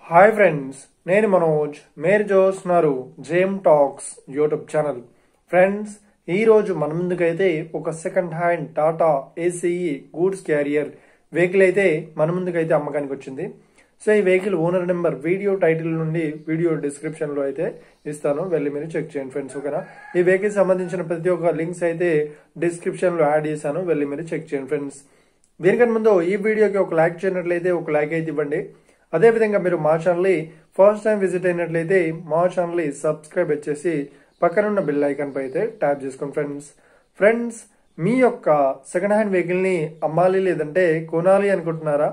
Hi friends, నేను మనోజ్. మీరు చూస్తున్నారు జేమ్ టాక్స్ యూట్యూబ్ ఛానల్. ఫ్రెండ్స్, ఈ రోజు మన ముందుకైతే ఒక second hand Tata ACE goods carrier vehicle అయితే మన ముందుకైతే అమ్మకానికి వచ్చింది. సో ఈ vehicle owner number video title నుండి వీడియో డిస్క్రిప్షన్ లో అయితే ఇస్తాను, వెళ్ళి మీరు చెక్ చేయండి ఫ్రెండ్స్. ఓకేనా? ఈ వెహికల్ సంబంధించిన ప్రతి ఒక్క లింక్స్ అయితే డిస్క్రిప్షన్ లో యాడ్ చేశాను, వెళ్ళి మీరు చెక్ చేయండి ఫ్రెండ్స్. దీనికన్నా ముందు ఈ వీడియోకి ఒక లైక్ చేయనట్లయితే ఒక లైక్ అయితే ఇవ్వండి. అదేవిధంగా మీరు మా ఛానల్ ఫస్ట్ టైం విజిట్ అయినట్లయితే మా ఛానల్ సబ్స్క్రైబ్ చేసి పక్కనున్న బెల్ ఐకాన్ పై అయితే ట్యాప్ చేసుకోండి ఫ్రెండ్స్. మీ యొక్క సెకండ్ హ్యాండ్ వెహికల్ ని అమ్మాలి లేదంటే కొనాలి అనుకుంటున్నారా?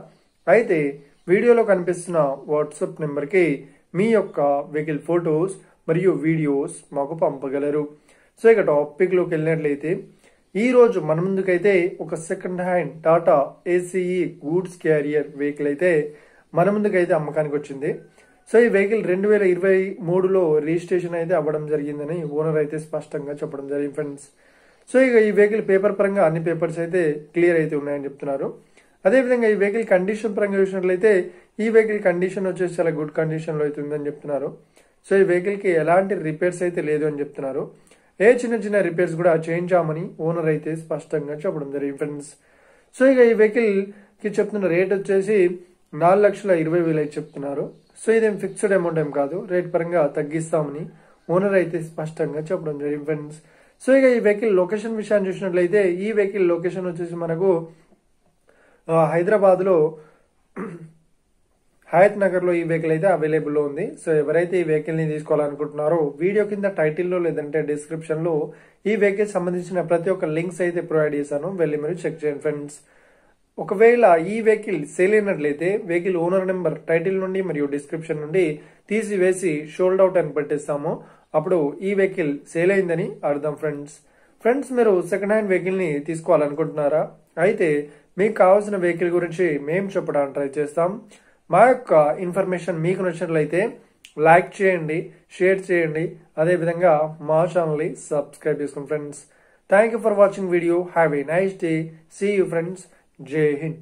అయితే వీడియోలో కనిపిస్తున్న వాట్సాప్ నెంబర్ కి మీ యొక్క వెహికల్ ఫొటోస్ మరియు వీడియోస్ మాకు పంపగలరు. సో ఇక టాపిక్ లోకి వెళ్ళినట్లయితే ఈ రోజు మన ముందుకైతే ఒక second hand Tata ACE goods carrier vehicle అయితే మన ముందుకైతే అమ్మకానికి వచ్చింది. సో ఈ వెహికల్ 2023లో రిజిస్ట్రేషన్ అయితే అవ్వడం జరిగిందని ఓనర్ అయితే స్పష్టంగా చెప్పడం జరిగింది ఫ్రెండ్స్. సో ఇక ఈ వెహికల్ పేపర్ పరంగా అన్ని పేపర్స్ అయితే క్లియర్ అయితే ఉన్నాయని చెప్తున్నారు. అదేవిధంగా ఈ వెహికల్ కండిషన్ పరంగా చూసినట్లయితే ఈ వెహికల్ కండిషన్ వచ్చేసి చాలా గుడ్ కండిషన్ లో అయితే ఉందని చెప్తున్నారు. సో ఈ వెహికల్ కి ఎలాంటి రిపేర్స్ అయితే లేదు అని చెప్తున్నారు. ఏ చిన్న రిపేర్స్ కూడా చేయించామని ఓనర్ అయితే స్పష్టంగా చెప్పడం జరిగింది ఫ్రెండ్స్. సో ఇక ఈ వెహికల్ కి చెప్తున్న రేట్ వచ్చేసి 4,20,000 అయితే చెప్తున్నారు. సో ఇదేం ఫిక్స్డ్ అమౌంట్ ఏం కాదు, రేట్ పరంగా తగ్గిస్తామని ఓనర్ అయితే స్పష్టంగా చెప్పడం జరిగింది ఫ్రెండ్స్. సో ఇక ఈ వెహికల్ లొకేషన్ విషయాన్ని చూసినట్లయితే ఈ వెహికల్ లొకేషన్ వచ్చేసి మనకు హైదరాబాద్ లో హయత్ నగర్ లో ఈ వెహికల్ అయితే అవైలబుల్ లో ఉంది. సో ఎవరైతే ఈ వెహికల్ ని తీసుకోవాలనుకుంటున్నారో వీడియో కింద టైటిల్లో లేదంటే డిస్క్రిప్షన్ లో ఈ వెహికల్ సంబంధించిన ప్రతి ఒక్క లింక్స్ అయితే ప్రొవైడ్ చేశాను, వెళ్ళి మీరు చెక్ చేయండి ఫ్రెండ్స్. ఒకవేళ ఈ వెహికల్ సేల్ అయినట్లయితే వెహికల్ ఓనర్ నెంబర్ టైటిల్ నుండి మరియు డిస్క్రిప్షన్ నుండి తీసివేసి షోల్డ్ అవుట్ అని పెట్టేస్తాము. అప్పుడు ఈ వెహికల్ సేల్ అయిందని అర్థం ఫ్రెండ్స్. మీరు సెకండ్ హ్యాండ్ వెహికల్ ని తీసుకోవాలనుకుంటున్నారా? అయితే మీకు కావాల్సిన వెహికల్ గురించి మేము చెప్పడానికి ట్రై చేస్తాం. మా యొక్క ఇన్ఫర్మేషన్ మీకు నచ్చినట్లయితే లైక్ చేయండి, షేర్ చేయండి, అదేవిధంగా మా ఛానల్ సబ్స్క్రైబ్ చేసుకోండి friends. Thank you for watching video. Have a nice day. See you friends. Jai Hind.